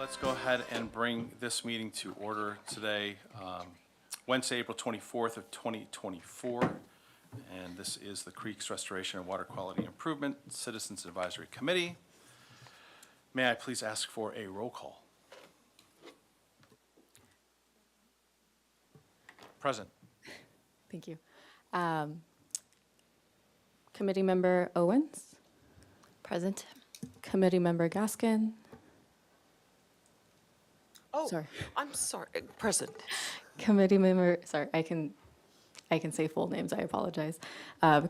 Let's go ahead and bring this meeting to order today, Wednesday, April 24th of 2024. And this is the Creeks Restoration and Water Quality Improvement Citizens Advisory Committee. May I please ask for a roll call? Present. Thank you. Committee Member Owens? Present. Committee Member Gaskin? Oh, Sorry. I'm sorry, present. Committee Member, sorry, I can say full names, I apologize.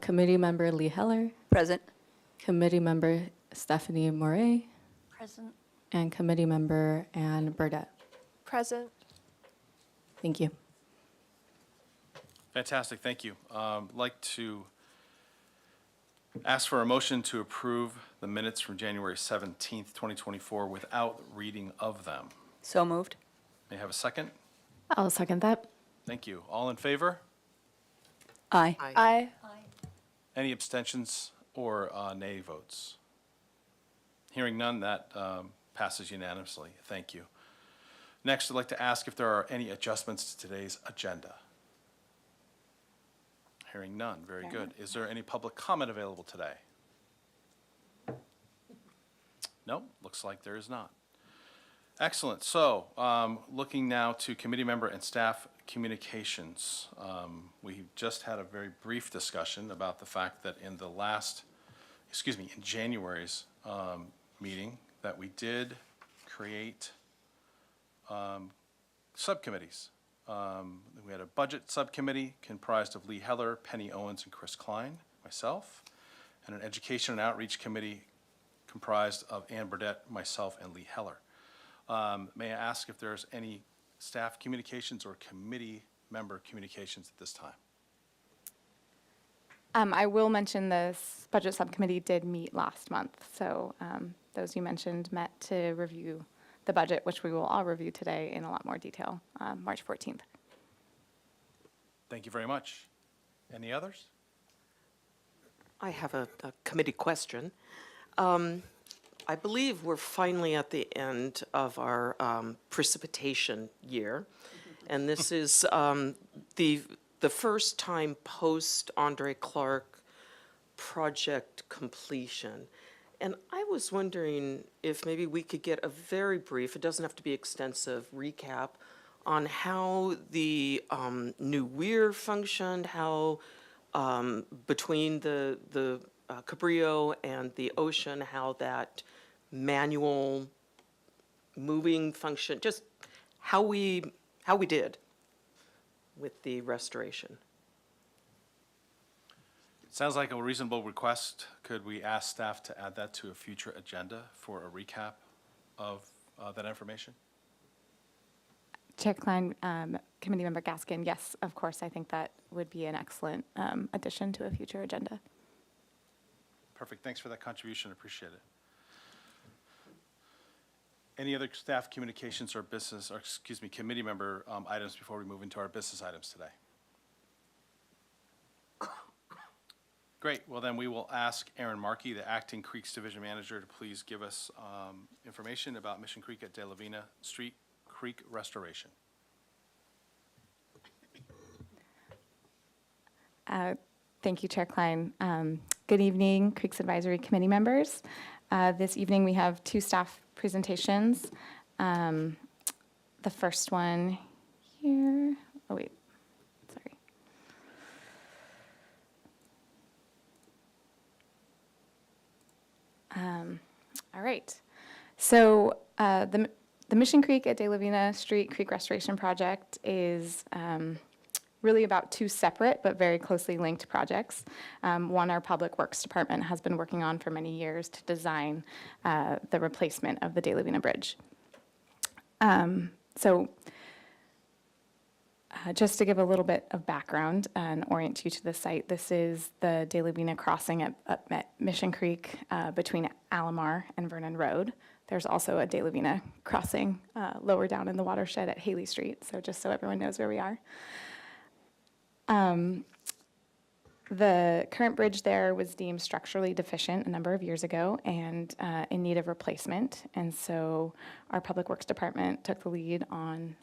Committee Member Lee Heller? Present. Committee Member Stephanie Moret? Present. And Committee Member Ann Burdett. Present. Thank you. Fantastic, thank you. I'd like to ask for a motion to approve the minutes from January 17th, 2024 without reading of them. So moved. May I have a second? I'll second that. Thank you. All in favor? Aye. Aye. Any abstentions or nay votes? Hearing none, that passes unanimously. Thank you. Next, I'd like to ask if there are any adjustments to today's agenda. Hearing none. Very good. Is there any public comment available today? No, looks like there is not. Excellent. So, looking now to committee member and staff communications. We just had a very brief discussion about the fact that in the in January's meeting, that we did create subcommittees. We had a budget subcommittee comprised of Lee Heller, Penny Owens, and Chris Klein, myself, and an education and outreach committee comprised of Ann Burdett, myself, and Lee Heller. May I ask if there's any staff communications or committee member communications at this time? I will mention the budget subcommittee did meet last month. So those you mentioned met to review the budget, which we will all review today in a lot more detail, March 14th. Thank you very much. Any others? I have a committee question. I believe we're finally at the end of our precipitation year. And this is the first time post Andre Clark project completion. And I was wondering if maybe we could get a very brief, it doesn't have to be extensive, recap on how the new weir functioned, how between the Cabrillo and the ocean, how that manual moving function, just how we did with the restoration. Sounds like a reasonable request. Could we ask staff to add that to a future agenda for a recap of that information? Chair Klein, Committee Member Gaskin, yes, of course, I think that would be an excellent addition to a future agenda. Perfect. Thanks for that contribution. Appreciate it. Any other staff communications or committee member items before we move into our business items today? Great. Well, then we will ask Aaron Markey, the Acting Creeks Division Manager, to please give us information about Mission Creek at De La Vina Street Creek Restoration. Thank you, Chair Klein. Good evening, Creeks Advisory Committee members. This evening we have two staff presentations. The first one here, oh wait, sorry. All right, so the Mission Creek at De La Vina Street Creek Restoration Project is really about two separate but very closely linked projects. One our Public Works Department has been working on for many years to design the replacement of the De La Vina Bridge. Just to give a little bit of background and orient you to the site, this is the De La Vina crossing at Mission Creek between Alomar and Vernon Road. There's also a De La Vina crossing lower down in the watershed at Haley Street, so just so everyone knows where we are. The current bridge there was deemed structurally deficient a number of years ago and in need of replacement. And so our Public Works Department took the lead on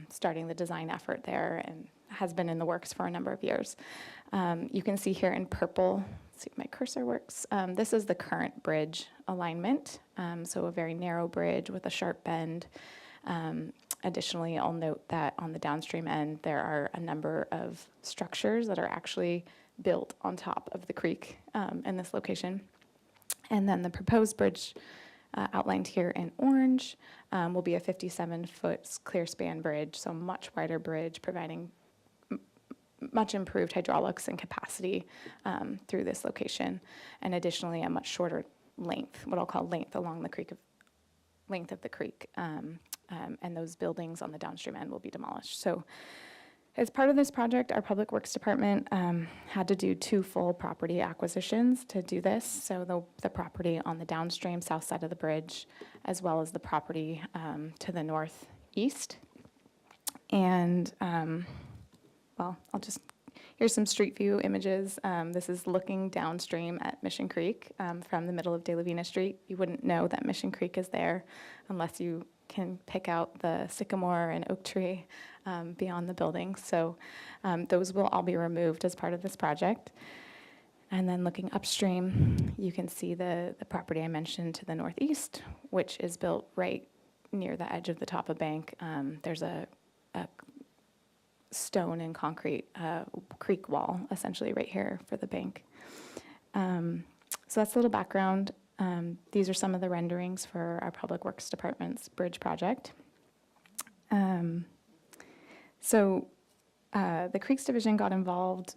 starting the design effort there and has been in the works for a number of years. You can see here in purple, let's see if my cursor works. This is the current bridge alignment. So a very narrow bridge with a sharp bend. Additionally, I'll note that on the downstream end, there are a number of structures that are actually built on top of the creek in this location. And then the proposed bridge outlined here in orange will be a 57-foot clear span bridge, so much wider bridge, providing much improved hydraulics and capacity through this location. And additionally, a much shorter length, what I'll call length along the creek, length of the creek. And those buildings on the downstream end will be demolished. So as part of this project, our Public Works Department had to do 2 full property acquisitions to do this. So the property on the downstream south side of the bridge, as well as the property to the northeast. And, well, here's some street view images. This is looking downstream at Mission Creek from the middle of De La Vina Street. You wouldn't know that Mission Creek is there unless you can pick out the sycamore and oak tree beyond the building. So those will all be removed as part of this project. And then looking upstream, you can see the property I mentioned to the northeast, which is built right near the edge of the top of bank. There's a stone and concrete creek wall, essentially right here for the bank. So that's a little background. These are some of the renderings for our Public Works Department's bridge project. So the Creeks Division got involved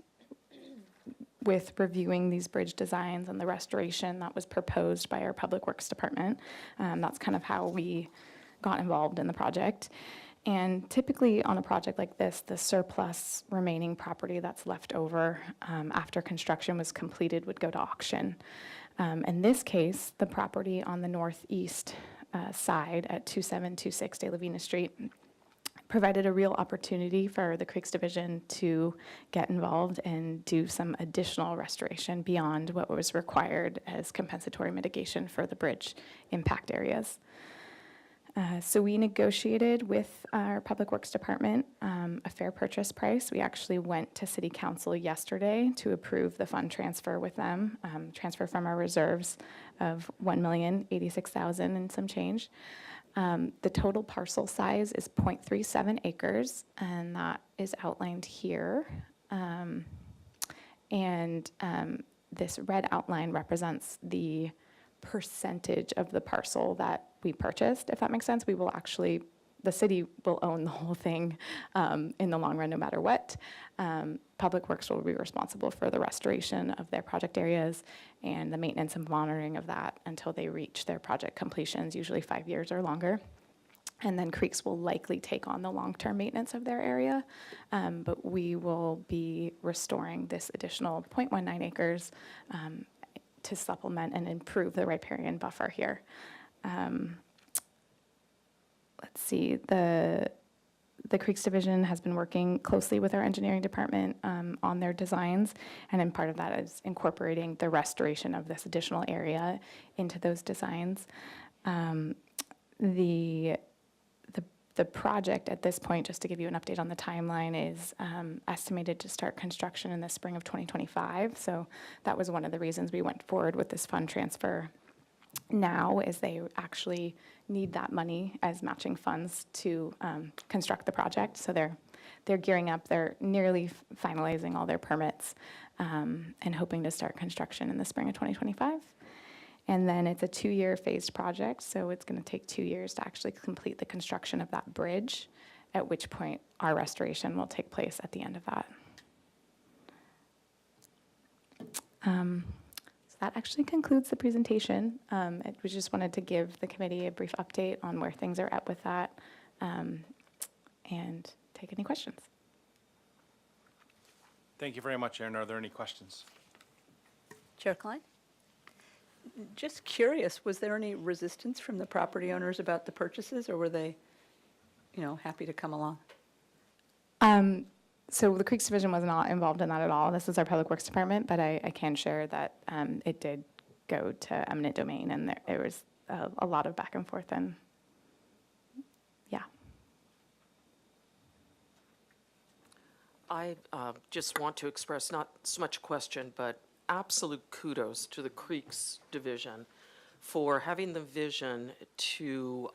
with reviewing these bridge designs and the restoration that was proposed by our Public Works Department. That's kind of how we got involved in the project. And typically on a project like this, the surplus remaining property that's left over after construction was completed would go to auction. In this case, the property on the northeast side at 2726 De La Vina Street provided a real opportunity for the Creeks Division to get involved and do some additional restoration beyond what was required as compensatory mitigation for the bridge impact areas. So we negotiated with our Public Works Department a fair purchase price. We actually went to City Council yesterday to approve the fund transfer with them, transfer from our reserves of $1,086,000 and some change. The total parcel size is 0.37 acres, and that is outlined here. This red outline represents the percentage of the parcel that we purchased, if that makes sense. We will actually, the city will own the whole thing in the long run, no matter what. Public Works will be responsible for the restoration of their project areas and the maintenance and monitoring of that until they reach their project completions, usually 5 years or longer. And then Creeks will likely take on the long-term maintenance of their area, but we will be restoring this additional 0.19 acres to supplement and improve the riparian buffer here. Let's see, the Creeks Division has been working closely with our engineering department on their designs, and then part of that is incorporating the restoration of this additional area into those designs. The project at this point, just to give you an update on the timeline, is estimated to start construction in the spring of 2025. So that was one of the reasons we went forward with this fund transfer now, is they actually need that money as matching funds to construct the project. So they're gearing up. They're nearly finalizing all their permits and hoping to start construction in the spring of 2025. And then it's a 2-year phased project, so it's going to take 2 years to actually complete the construction of that bridge, at which point our restoration will take place at the end of that. So that actually concludes the presentation. We just wanted to give the committee a brief update on where things are at with that and take any questions. Thank you very much, Erin. Are there any questions? Chair Klein? Just curious, was there any resistance from the property owners about the purchases, or were they, happy to come along? So the Creeks Division was not involved in that at all. This is our Public Works Department, but I can share that it did go to eminent domain, and there was a lot of back and forth, and yeah. I just want to express not so much a question, but absolute kudos to the Creeks Division for having the vision to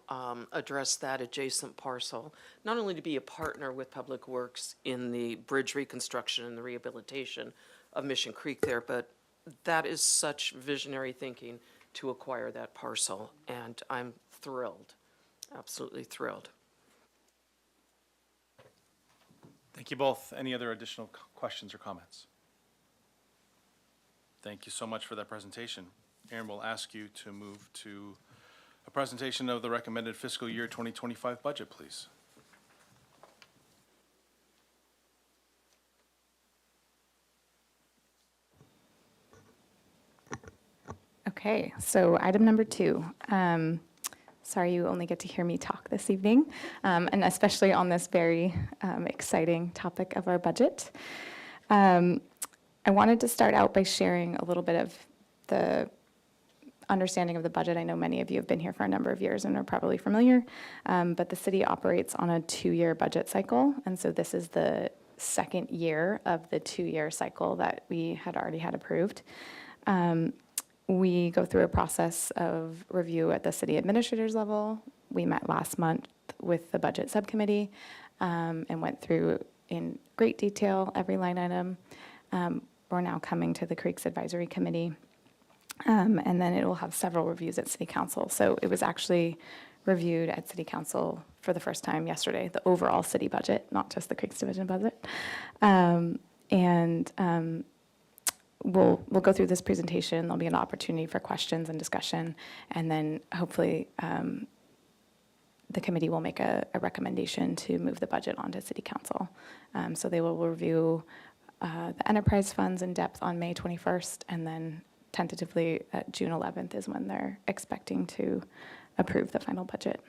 address that adjacent parcel, not only to be a partner with Public Works in the bridge reconstruction and the rehabilitation of Mission Creek there, but that is such visionary thinking to acquire that parcel, and I'm thrilled, absolutely thrilled. Thank you both. Any other additional questions or comments? Thank you so much for that presentation. Aaron will ask you to move to a presentation of the recommended fiscal year 2025 budget, please. Okay, so item number 2. Sorry you only get to hear me talk this evening, and especially on this very exciting topic of our budget. I wanted to start out by sharing a little bit of the understanding of the budget. I know many of you have been here for a number of years and are probably familiar, but the city operates on a 2-year budget cycle, and so this is the second year of the 2-year cycle that we had already had approved. We go through a process of review at the city administrator's level. We met last month with the budget subcommittee and went through in great detail every line item. We're now coming to the Creeks Advisory Committee, and then it will have several reviews at City Council. So it was actually reviewed at City Council for the first time yesterday, the overall city budget, not just the Creeks Division budget. We'll go through this presentation. There'll be an opportunity for questions and discussion, and then hopefully the committee will make a recommendation to move the budget onto City Council. So they will review the enterprise funds in depth on May 21st, and then tentatively June 11th is when they're expecting to approve the final budget.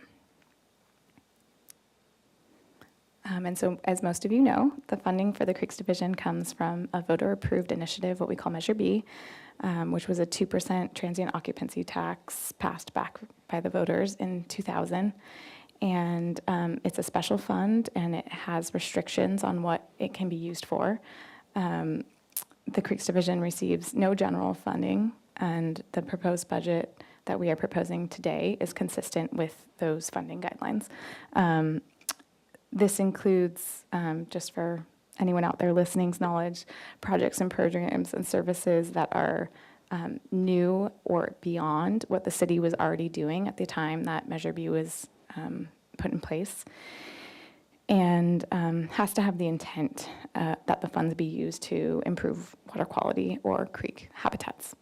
And so, as most of you know, the funding for the Creeks Division comes from a voter-approved initiative, what we call Measure B, which was a 2% transient occupancy tax passed back by the voters in 2000. And it's a special fund, and it has restrictions on what it can be used for. The Creeks Division receives no general funding, and the proposed budget that we are proposing today is consistent with those funding guidelines. This includes, just for anyone out there listening's knowledge, projects and programs and services that are new or beyond what the city was already doing at the time that Measure B was put in place, and has to have the intent that the funds be used to improve water quality or creek habitats.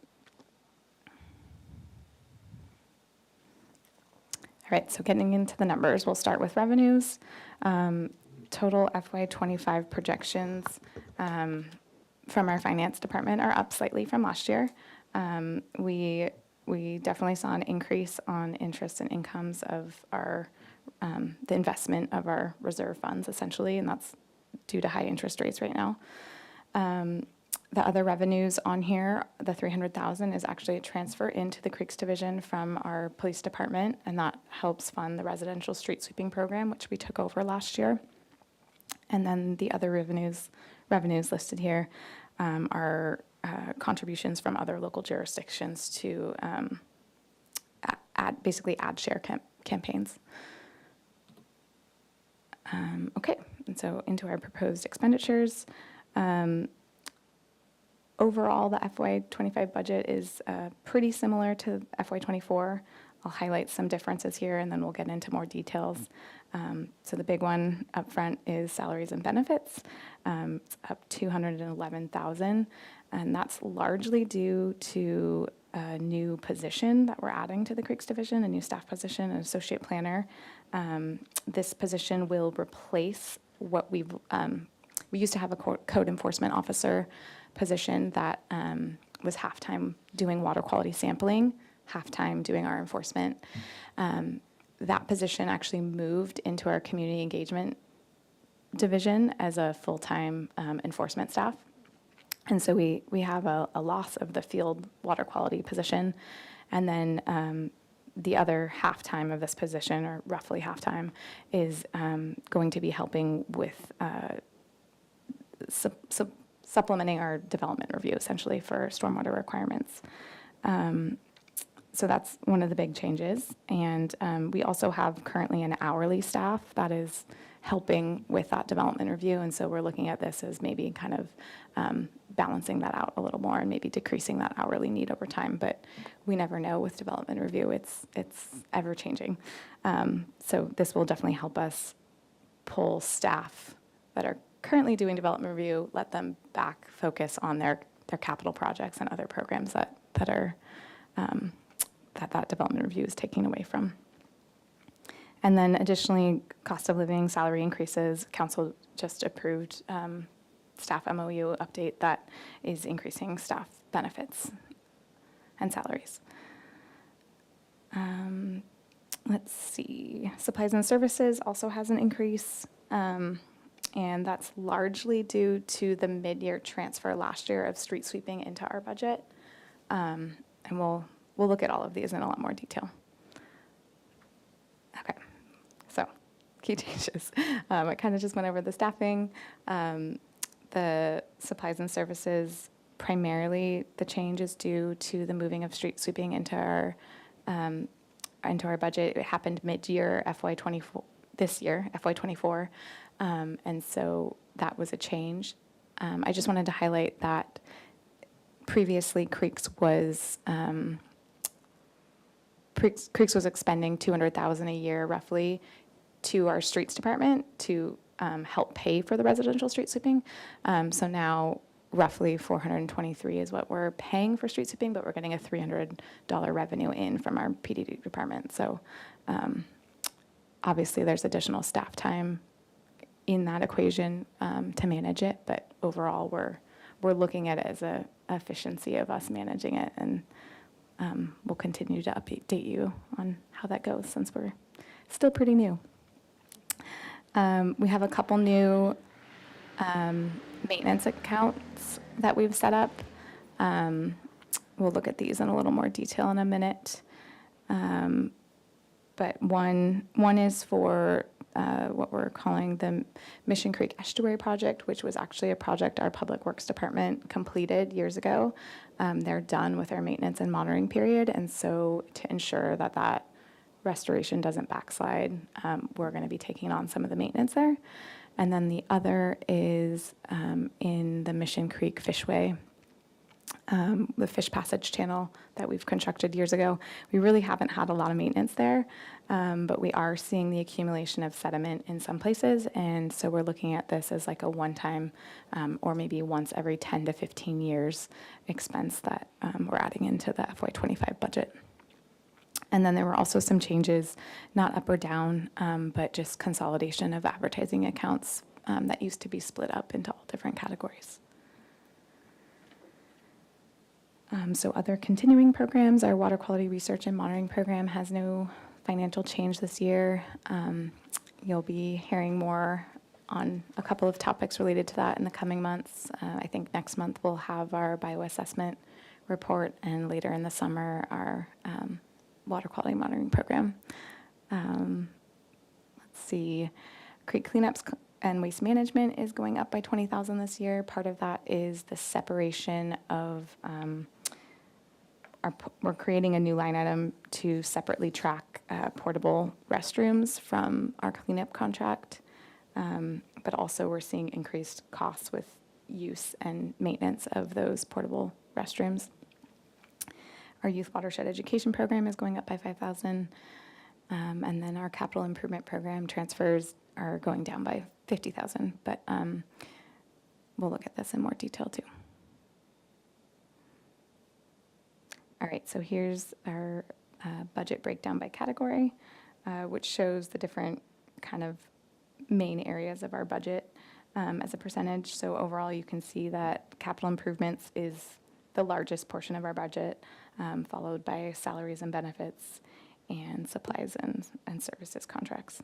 All right, so getting into the numbers, we'll start with revenues. Total FY25 projections from our finance department are up slightly from last year. We definitely saw an increase on interest and incomes of our the investment of our reserve funds, essentially, and that's due to high interest rates right now. The other revenues on here, the $300,000 is actually a transfer into the Creeks Division from our police department, and that helps fund the residential street sweeping program, which we took over last year. And then the other revenues listed here are contributions from other local jurisdictions to basically ad share campaigns. Okay, and so into our proposed expenditures. Overall, the FY25 budget is pretty similar to FY24. I'll highlight some differences here, and then we'll get into more details. So the big one up front is salaries and benefits. It's up $211,000, and that's largely due to a new position that we're adding to the Creeks Division, a new staff position, an associate planner. This position will replace what we used to have a code enforcement officer position that was half-time doing water quality sampling, half-time doing our enforcement. That position actually moved into our community engagement division as a full-time enforcement staff. And so we have a loss of the field water quality position. And then the other half-time of this position, or roughly half-time, is going to be helping with supplementing our development review, essentially, for stormwater requirements. So that's one of the big changes. And we also have currently an hourly staff that is helping with that development review. And so we're looking at this as maybe kind of balancing that out a little more and maybe decreasing that hourly need over time. But we never know with development review. It's ever changing. So this will definitely help us pull staff that are currently doing development review, let them back focus on their capital projects and other programs that are that development review is taking away from. And then additionally, cost of living, salary increases. Council just approved staff MOU update that is increasing staff benefits and salaries. Let's see, supplies and services also has an increase. And that's largely due to the mid-year transfer last year of street sweeping into our budget. And we'll look at all of these in a lot more detail. Okay, so key changes. I kind of just went over the staffing, the supplies and services. Primarily, the change is due to the moving of street sweeping into our budget. It happened mid-year FY24, this year, FY24. And so that was a change. I just wanted to highlight that previously Creeks was expending $200,000 a year roughly to our streets department to help pay for the residential street sweeping. So now roughly $423 is what we're paying for street sweeping, but we're getting a $300 revenue in from our PDD department. So obviously there's additional staff time in that equation to manage it, but overall we're looking at it as a efficiency of us managing it, and we'll continue to update you on how that goes since we're still pretty new. We have a couple new maintenance accounts that we've set up. We'll look at these in a little more detail in a minute. But one is for what we're calling the Mission Creek Estuary Project, which was actually a project our Public Works Department completed years ago. They're done with their maintenance and monitoring period, and so to ensure that that restoration doesn't backslide, we're going to be taking on some of the maintenance there. And then the other is in the Mission Creek Fishway, the fish passage channel that we've constructed years ago. We really haven't had a lot of maintenance there, but we are seeing the accumulation of sediment in some places, and so we're looking at this as like a one-time or maybe once every 10 to 15 years expense that we're adding into the FY25 budget. And then there were also some changes, not up or down, but just consolidation of advertising accounts that used to be split up into all different categories. So other continuing programs, our water quality research and monitoring program has no financial change this year. You'll be hearing more on a couple of topics related to that in the coming months. I think next month we'll have our bioassessment report, and later in the summer our water quality monitoring program. Let's see, creek cleanups and waste management is going up by $20,000 this year. Part of that is the separation of we're creating a new line item to separately track portable restrooms from our cleanup contract, but also we're seeing increased costs with use and maintenance of those portable restrooms. Our youth watershed education program is going up by $5,000, and then our capital improvement program transfers are going down by $50,000, but we'll look at this in more detail too. All right, so here's our budget breakdown by category, which shows the different kind of main areas of our budget as a percentage. So overall, you can see that capital improvements is the largest portion of our budget, followed by salaries and benefits and supplies and services contracts.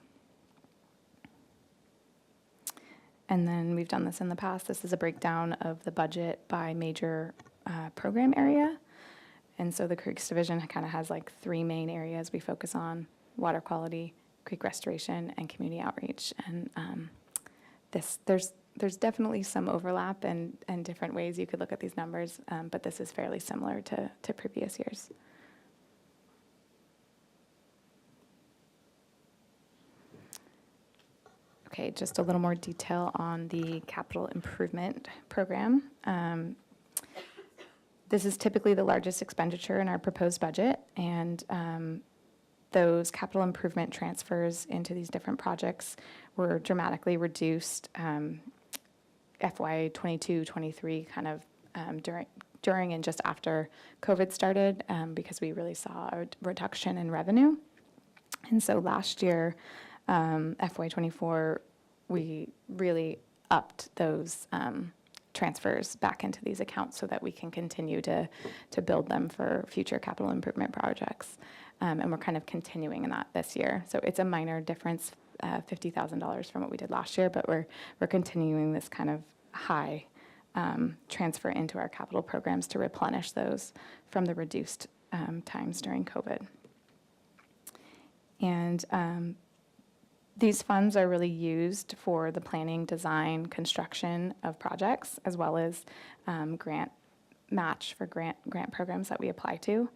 And then we've done this in the past. This is a breakdown of the budget by major program area. And so the Creeks Division kind of has like three main areas we focus on: water quality, creek restoration, and community outreach. And there's definitely some overlap and different ways you could look at these numbers, but this is fairly similar to previous years. Okay, just a little more detail on the capital improvement program. This is typically the largest expenditure in our proposed budget, and those capital improvement transfers into these different projects were dramatically reduced FY 22, 23, kind of during and just after COVID started, because we really saw a reduction in revenue. And so last year, FY 24, we really upped those transfers back into these accounts so that we can continue to build them for future capital improvement projects. And we're kind of continuing in that this year. So it's a minor difference, $50,000 from what we did last year, but we're continuing this kind of high transfer into our capital programs to replenish those from the reduced times during COVID. And these funds are really used for the planning, design, construction of projects, as well as grant match for grant programs that we apply to.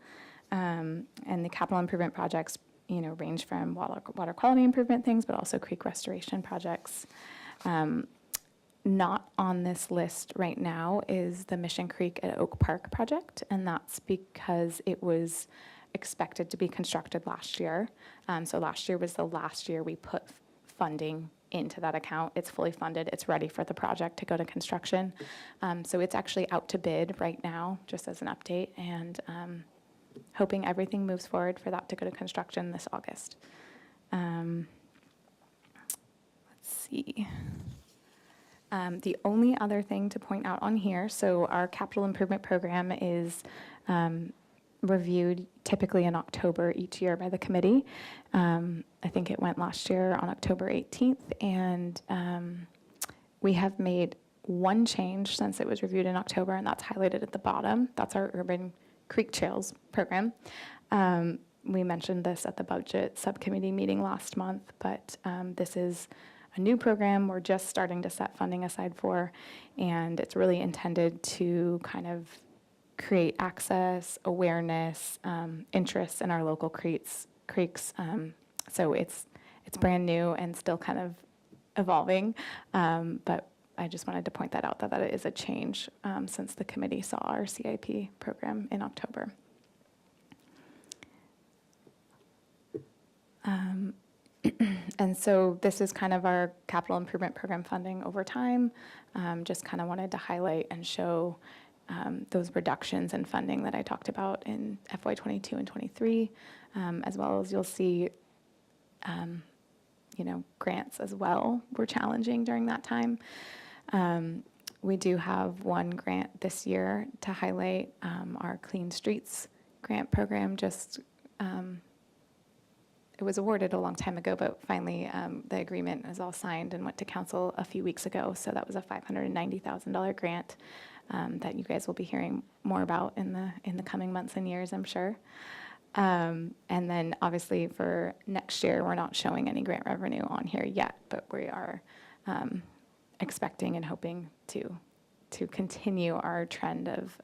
And the capital improvement projects, range from water quality improvement things, but also creek restoration projects. Not on this list right now is the Mission Creek at Oak Park project, and that's because it was expected to be constructed last year. So last year was the last year we put funding into that account. It's fully funded. It's ready for the project to go to construction. So it's actually out to bid right now, just as an update, and hoping everything moves forward for that to go to construction this August. Let's see. The only other thing to point out on here, so our capital improvement program is reviewed typically in October each year by the committee. I think it went last year on October 18th, and we have made one change since it was reviewed in October, and that's highlighted at the bottom. That's our Urban Creek Trails program. We mentioned this at the budget subcommittee meeting last month, but this is a new program we're just starting to set funding aside for, and it's really intended to kind of create access, awareness, interest in our local creeks. So it's brand new and still kind of evolving, but I just wanted to point that out, that it is a change since the committee saw our CIP program in October. And so this is kind of our capital improvement program funding over time. Just kind of wanted to highlight and show those reductions in funding that I talked about in FY 22 and 23, as well as you'll see, grants as well were challenging during that time. We do have one grant this year to highlight, our Clean Streets grant program. It was awarded a long time ago, but finally the agreement is all signed and went to council a few weeks ago. So that was a $590,000 grant that you guys will be hearing more about in the coming months and years, I'm sure. And then obviously for next year, we're not showing any grant revenue on here yet, but we are expecting and hoping to continue our trend of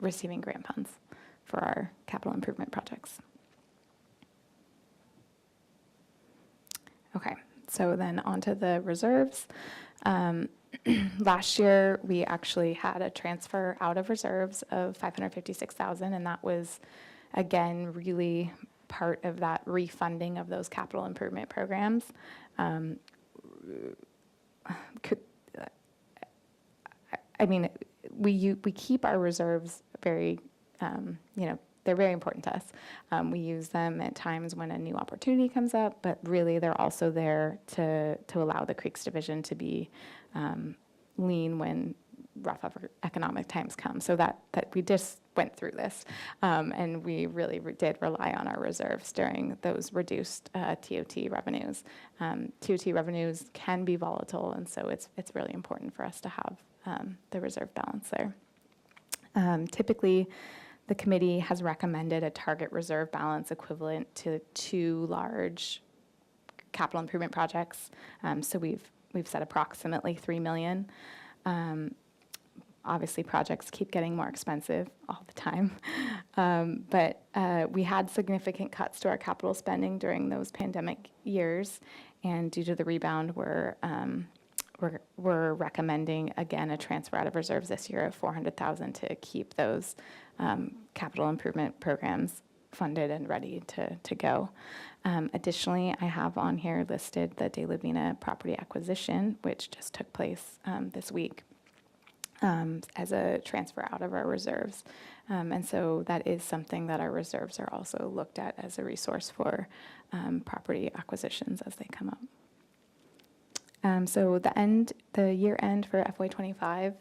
receiving grant funds for our capital improvement projects. Okay, so then onto the reserves. Last year, we actually had a transfer out of reserves of $556,000, and that was, again, really part of that refunding of those capital improvement programs. We keep our reserves very, they're very important to us. We use them at times when a new opportunity comes up, but really they're also there to allow the Creeks Division to be lean when rough economic times come. So that we just went through this. And we really did rely on our reserves during those reduced TOT revenues. TOT revenues can be volatile, and so it's really important for us to have the reserve balance there. Typically, the committee has recommended a target reserve balance equivalent to 2 large capital improvement projects. So we've said approximately 3 million. Obviously, projects keep getting more expensive all the time. But we had significant cuts to our capital spending during those pandemic years. And due to the rebound, we're recommending, again, a transfer out of reserves this year of $400,000 to keep those capital improvement programs funded and ready to go. Additionally, I have on here listed the De La Vina property acquisition, which just took place this week, as a transfer out of our reserves. And so that is something that our reserves are also looked at as a resource for property acquisitions as they come up. So the year end for FY25,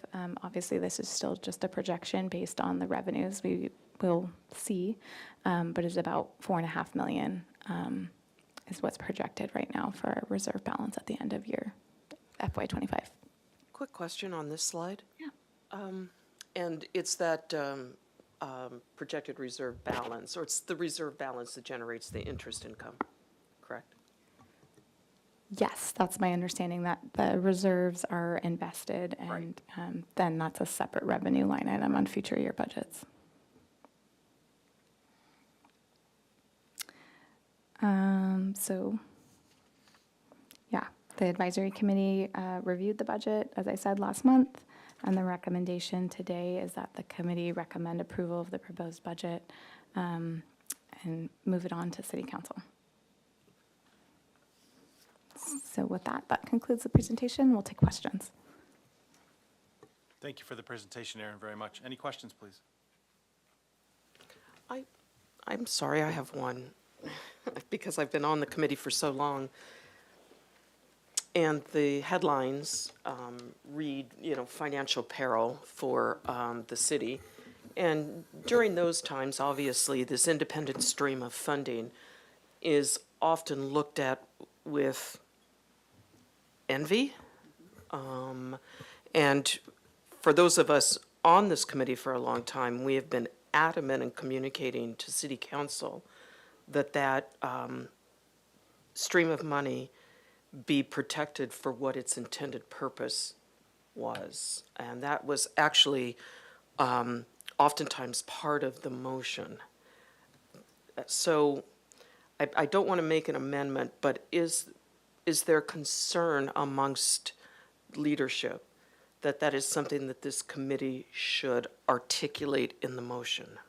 obviously this is still just a projection based on the revenues we will see, but it's about $4.5 million is what's projected right now for our reserve balance at the end of year FY25. Quick question on this slide. Yeah. And it's that projected reserve balance, or it's the reserve balance that generates the interest income, correct? Yes, that's my understanding, that the reserves are invested, Right. and then that's a separate revenue line item on future year budgets. So, yeah, the advisory committee reviewed the budget, as I said, last month, and the recommendation today is that the committee recommend approval of the proposed budget and move it on to city council. So with that concludes the presentation. We'll take questions. Thank you for the presentation, Erin, very much. Any questions, please? I'm sorry, I have one, because I've been on the committee for so long. And the headlines read, financial peril for the city. And during those times, obviously, this independent stream of funding is often looked at with envy. And for those of us on this committee for a long time, we have been adamant in communicating to City Council that stream of money be protected for what its intended purpose was. And that was actually oftentimes part of the motion. So I don't want to make an amendment, but is there concern amongst leadership that is something that this committee should articulate in the motion?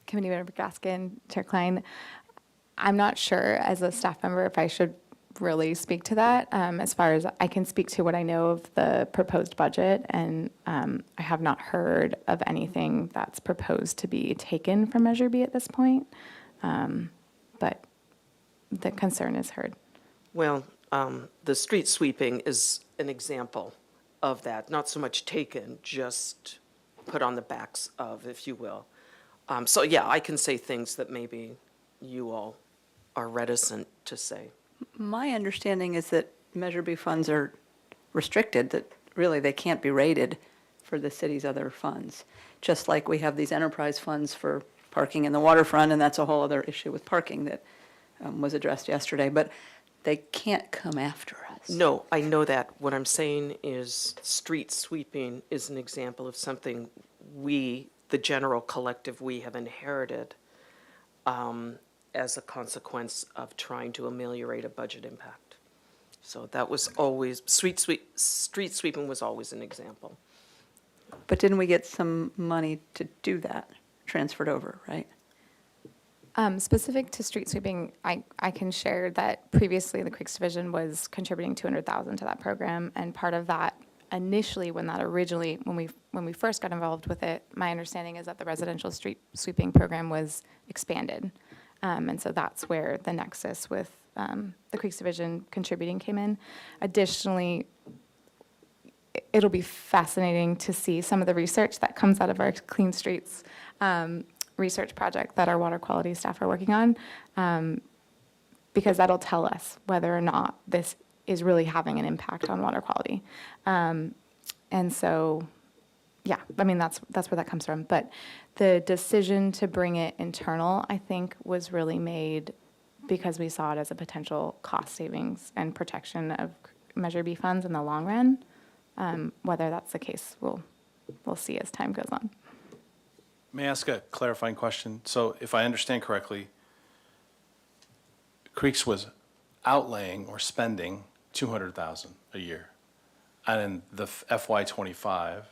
Committee Member Gaskin, Chair Klein, I'm not sure as a staff member if I should really speak to that. As far as I can speak to what I know of the proposed budget, and I have not heard of anything that's proposed to be taken from Measure B at this point, but the concern is heard. Well, the street sweeping is an example of that, not so much taken, just put on the backs of, if you will. So yeah, I can say things that maybe you all are reticent to say. My understanding is that Measure B funds are restricted, that really they can't be rated for the city's other funds. Just like we have these enterprise funds for parking in the waterfront, and that's a whole other issue with parking that was addressed yesterday, but they can't come after us. No, I know that. What I'm saying is street sweeping is an example of something we, the general collective, we have inherited as a consequence of trying to ameliorate a budget impact. So that was always, street sweeping was always an example. But didn't we get some money to do that, transferred over, right? Specific to street sweeping, I can share that previously the Creeks Division was contributing $200,000 to that program, and part of that initially, when we first got involved with it, my understanding is that the residential street sweeping program was expanded, and so that's where the nexus with the Creeks Division contributing came in. Additionally, it'll be fascinating to see some of the research that comes out of our Clean Streets research project that our water quality staff are working on, because that'll tell us whether or not this is really having an impact on water quality. And so, yeah, I mean, that's where that comes from. But the decision to bring it internal, I think, was really made because we saw it as a potential cost savings and protection of Measure B funds in the long run. Whether that's the case, we'll see as time goes on. May I ask a clarifying question? So if I understand correctly, Creeks was outlaying or spending $200,000 a year. And in the FY '25,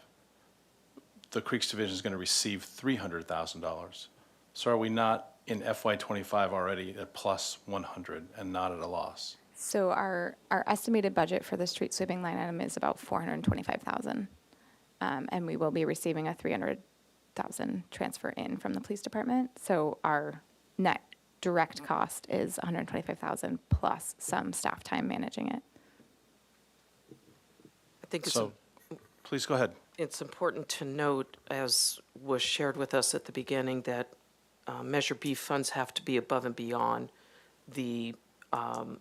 the Creeks division is going to receive $300,000. So are we not in FY '25 already at plus 100 and not at a loss? So our estimated budget for the street sweeping line item is about $425,000. And we will be receiving a $300,000 transfer in from the police department. So our net direct cost is $125,000 plus some staff time managing it. I think So, please go ahead. it's important to note, as was shared with us at the beginning, that Measure B funds have to be above and beyond the,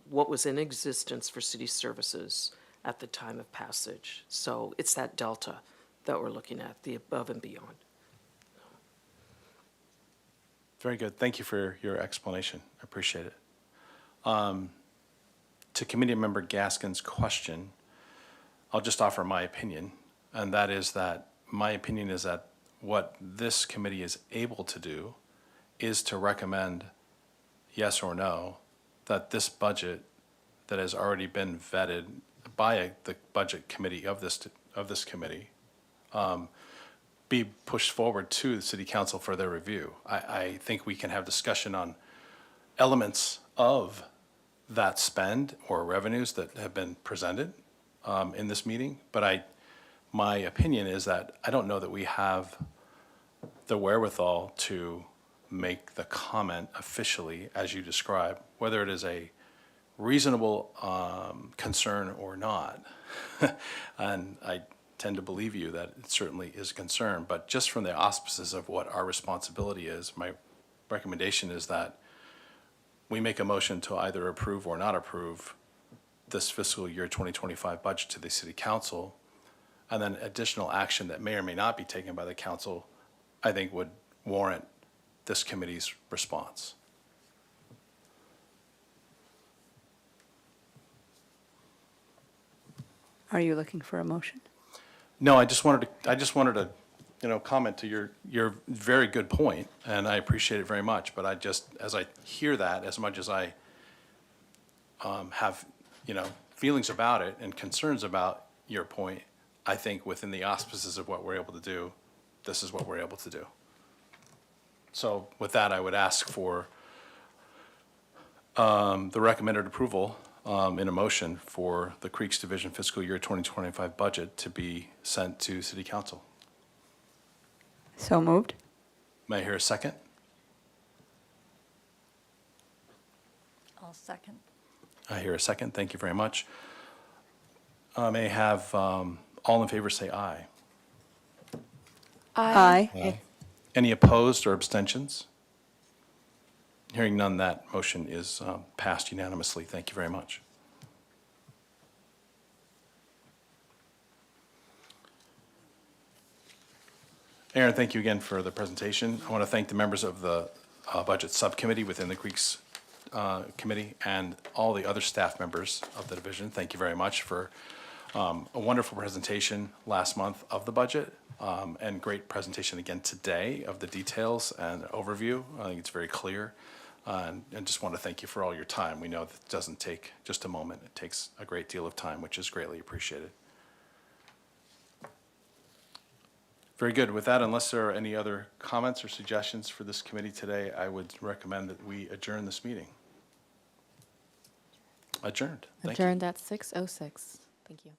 what was in existence for city services at the time of passage. So it's that delta that we're looking at, the above and beyond. Very good. Thank you for your explanation. I appreciate it. To Committee Member Gaskin's question, I'll just offer my opinion, and that is that my opinion is that what this committee is able to do is to recommend, yes or no, that this budget that has already been vetted by the budget committee of this committee be pushed forward to the city council for their review. I think we can have discussion on elements of that spend or revenues that have been presented in this meeting, but my opinion is that I don't know that we have the wherewithal to make the comment officially as you describe, whether it is a reasonable concern or not. And I tend to believe you that it certainly is a concern, but just from the auspices of what our responsibility is, my recommendation is that we make a motion to either approve or not approve this fiscal year 2025 budget to the city council, and then additional action that may or may not be taken by the council, I think would warrant this committee's response. Are you looking for a motion? No, I just wanted to, comment to your very good point, and I appreciate it very much, but as I hear that, as much as I have, feelings about it and concerns about your point, I think within the auspices of what we're able to do, this is what we're able to do. So with that, I would ask for the recommended approval in a motion for the Creeks Division fiscal year 2025 budget to be sent to City Council. So moved? May I hear a second? I'll second. I hear a second. Thank you very much. May I have all in favor say aye. Aye. Any opposed or abstentions? Hearing none, that motion is passed unanimously. Thank you very much. Aaron, thank you again for the presentation. I want to thank the members of the Budget Subcommittee within the Creeks Committee and all the other staff members of the division. Thank you very much for a wonderful presentation last month of the budget and great presentation again today of the details and overview. I think it's very clear. And just want to thank you for all your time. We know that it doesn't take just a moment. It takes a great deal of time, which is greatly appreciated. Very good. With that, unless there are any other comments or suggestions for this committee today, I would recommend that we adjourn this meeting. Adjourned. Thank you. Adjourned at 6:06. Thank you.